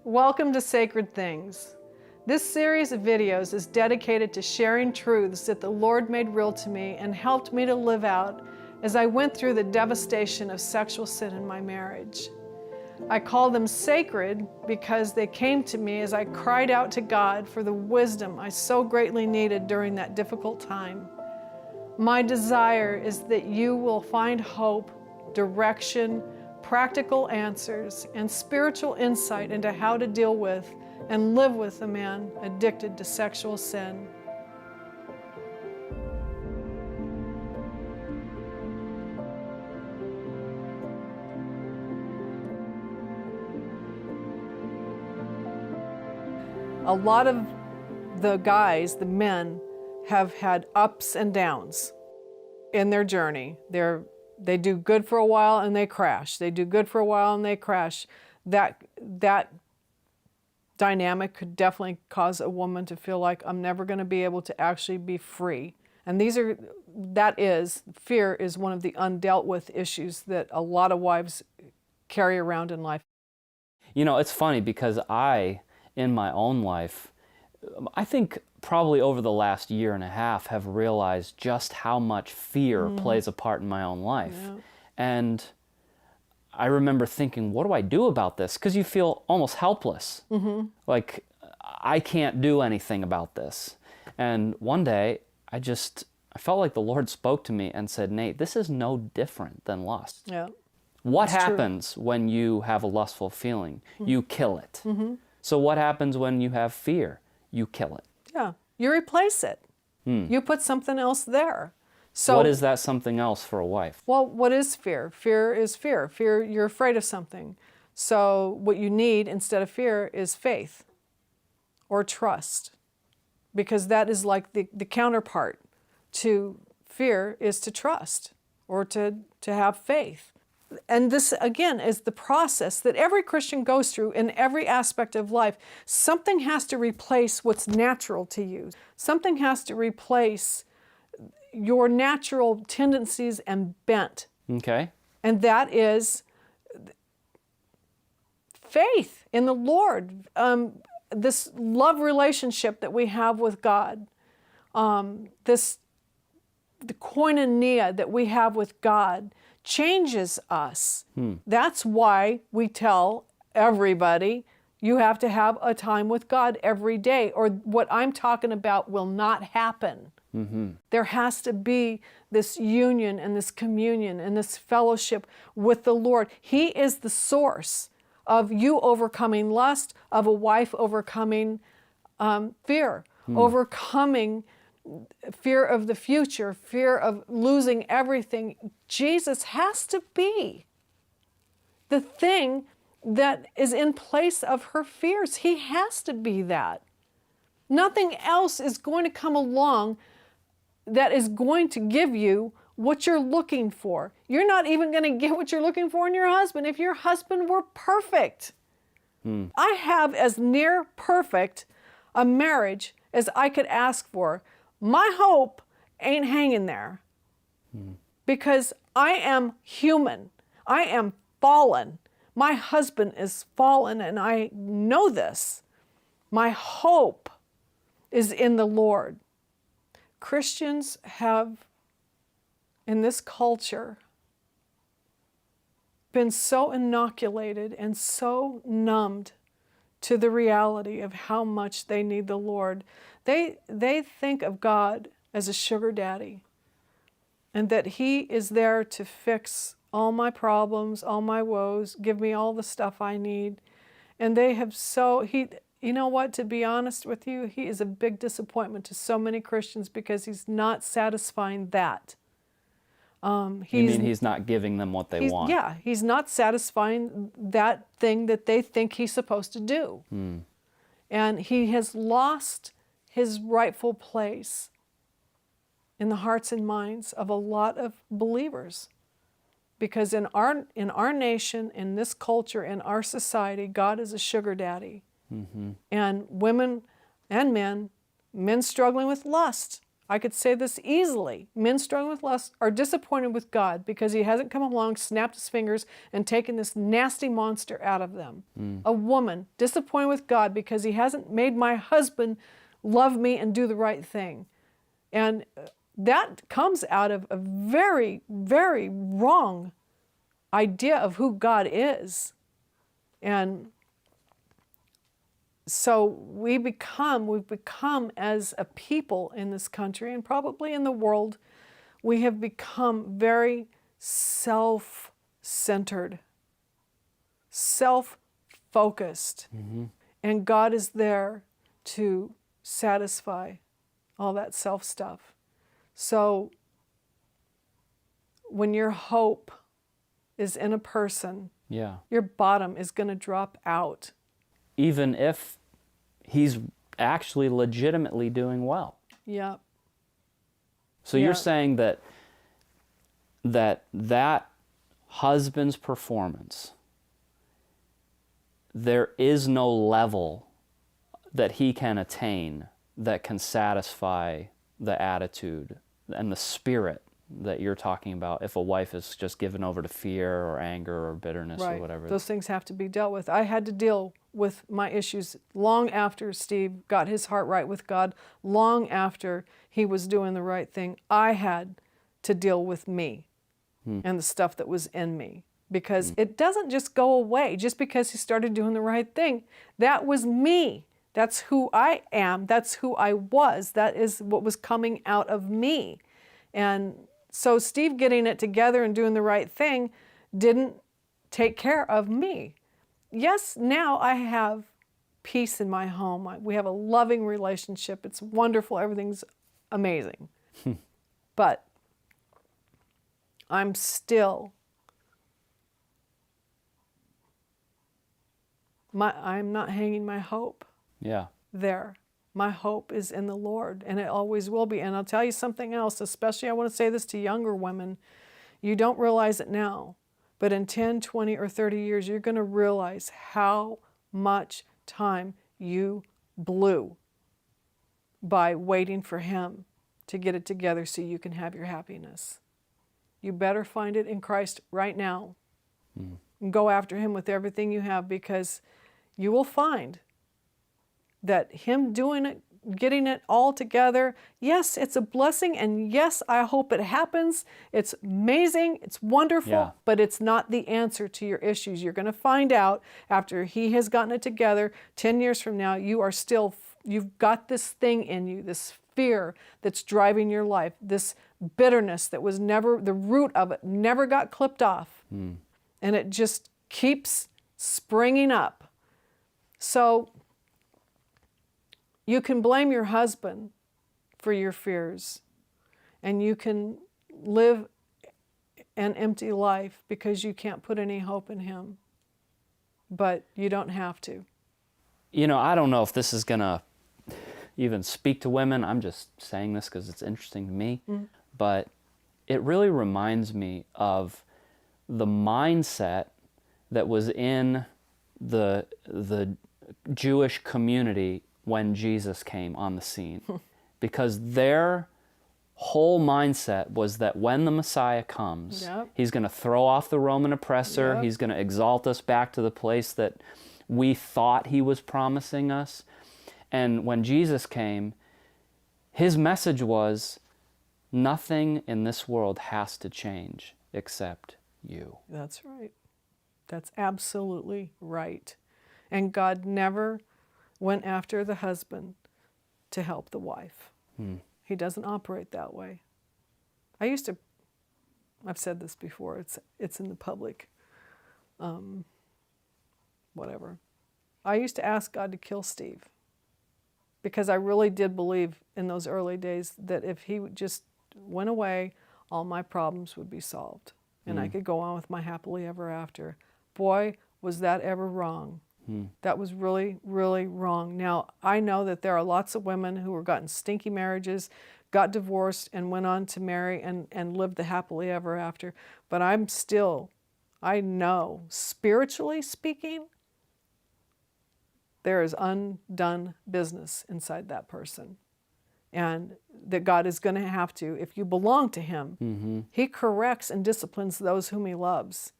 Welcome to Sacred Things. This series of videos is dedicated to sharing truths that the Lord made real to me and helped me to live out as I went through the devastation of sexual sin in my marriage. I call them sacred because they came to me as I cried out to God for the wisdom I so greatly needed during that difficult time. My desire is that you will find hope, direction, practical answers, and spiritual insight into how to deal with and live with a man addicted to sexual sin. A lot of the guys, the men, have had ups and downs in their journey. They do good for a while and they crash. They do good for a while and they crash. That dynamic could definitely cause a woman to feel like I'm never going to be able to actually be free. And fear is one of the undealt with issues that a lot of wives carry around in life. You know, it's funny because in my own life, I think probably over the last year and a half have realized just how much fear plays a part in my own life. Yeah. And I remember thinking, what do I do about this? Because you feel almost helpless. Like, I can't do anything about this. And one day, I felt like the Lord spoke to me and said, Nate, this is no different than lust. Yeah. What happens when you have a lustful feeling? You kill it. So what happens when you have fear? You kill it. Yeah, you replace it. You put something else there. So what is that something else for a wife? Well, what is fear? Fear is fear. Fear, you're afraid of something. So what you need instead of fear is faith or trust, because that is like the counterpart to fear is to trust or to have faith. And this, again, is the process that every Christian goes through in every aspect of life. Something has to replace what's natural to you. Something has to replace your natural tendencies and bent. Okay. And that is faith in the Lord. This love relationship that we have with God. The koinonia that we have with God changes us. That's why we tell everybody you have to have a time with God every day, or what I'm talking about will not happen. There has to be this union and this communion and this fellowship with the Lord. He is the source of you overcoming lust, of a wife overcoming fear, overcoming fear of the future, fear of losing everything. Jesus has to be the thing that is in place of her fears. He has to be that. Nothing else is going to come along that is going to give you what you're looking for. You're not even going to get what you're looking for in your husband if your husband were perfect. I have as near perfect a marriage as I could ask for. My hope ain't hanging there because I am human. I am fallen. My husband is fallen, and I know this. My hope is in the Lord. Christians have, in this culture, been so inoculated and so numbed to the reality of how much they need the Lord. They think of God as a sugar daddy, and that He is there to fix all my problems, all my woes, give me all the stuff I need. And they have you know what, to be honest with you, He is a big disappointment to so many Christians because He's not satisfying that. You mean He's not giving them what they want? Yeah, He's not satisfying that thing that they think He's supposed to do. And He has lost His rightful place in the hearts and minds of a lot of believers. Because in our nation, in this culture, in our society, God is a sugar daddy. And women and men struggling with lust I could say this easily. Men struggling with lust are disappointed with God because he hasn't come along, snapped his fingers, and taken this nasty monster out of them. A woman disappointed with God because he hasn't made my husband love me and do the right thing. And that comes out of a very, very wrong idea of who God is. And so we've become as a people in this country and probably in the world, we have become very self-centered, self-focused. And God is there to satisfy all that self stuff. So when your hope is in a person, your bottom is going to drop out. Even if he's actually legitimately doing well. Yeah. So you're saying that husband's performance, there is no level that he can attain that can satisfy the attitude and the spirit that you're talking about if a wife is just given over to fear or anger or bitterness or whatever. Those things have to be dealt with. I had to deal with my issues long after Steve got his heart right with God, long after he was doing the right thing. I had to deal with me and the stuff that was in me, because it doesn't just go away just because he started doing the right thing. That was me. That's who I am. That's who I was. That is what was coming out of me. And so Steve getting it together and doing the right thing didn't take care of me. Yes, now I have peace in my home. We have a loving relationship. It's wonderful. Everything's amazing. But I'm still, I'm not hanging my hope there. My hope is in the Lord, and it always will be. And I'll tell you something else, especially I want to say this to younger women. You don't realize it now, but in 10, 20, or 30 years, you're going to realize how much time you blew by waiting for him to get it together so you can have your happiness. You better find it in Christ right now. And go after him with everything you have, because you will find that him doing it, getting it all together, yes, it's a blessing, and yes, I hope it happens. It's amazing, it's wonderful, but it's not the answer to your issues. You're going to find out after he has gotten it together, 10 years from now, you've got this thing in you, this fear that's driving your life, this bitterness that was never, the root of it never got clipped off. And it just keeps springing up. So you can blame your husband for your fears, and you can live an empty life because you can't put any hope in him. But you don't have to. You know, I don't know if this is going to even speak to women. I'm just saying this because it's interesting to me. But it really reminds me of the mindset that was in the Jewish community when Jesus came on the scene. Because their whole mindset was that when the Messiah comes, he's going to throw off the Roman oppressor, he's going to exalt us back to the place that we thought he was promising us. And when Jesus came, his message was, nothing in this world has to change except you. That's right. That's absolutely right. And God never went after the husband to help the wife. He doesn't operate that way. I've said this before, it's in the public, whatever. I used to ask God to kill Steve, because I really did believe in those early days that if he just went away, all my problems would be solved. And I could go on with my happily ever after. Boy, was that ever wrong. That was really, really wrong. Now, I know that there are lots of women who have gotten stinky marriages, got divorced, and went on to marry and live the happily ever after. But I know, spiritually speaking, there is undone business inside that person. and that God is going to have to, if you belong to Him, He corrects and disciplines those whom He loves.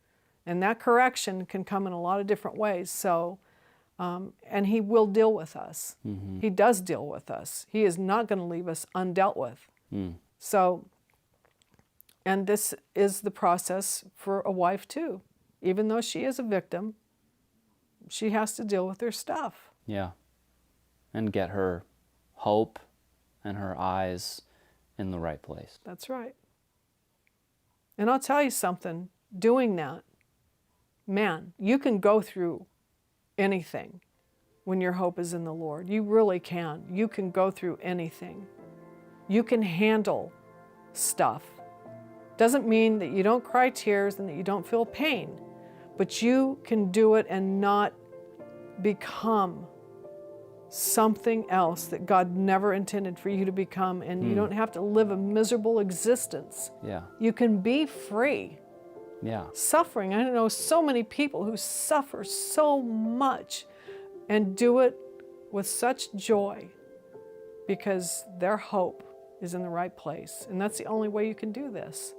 And that correction can come in a lot of different ways. So, and He will deal with us. He does deal with us. He is not going to leave us undealt with. So, and this is the process for a wife too. Even though she is a victim, she has to deal with her stuff. Yeah. And get her hope and her eyes in the right place. That's right. And I'll tell you something, doing that, man, you can go through anything when your hope is in the Lord. You really can. You can go through anything. You can handle stuff. Doesn't mean that you don't cry tears and that you don't feel pain, but you can do it and not become something else that God never intended for you to become, and you don't have to live a miserable existence. Yeah. You can be free. Yeah. Suffering, I know so many people who suffer so much and do it with such joy because their hope is in the right place. And that's the only way you can do this.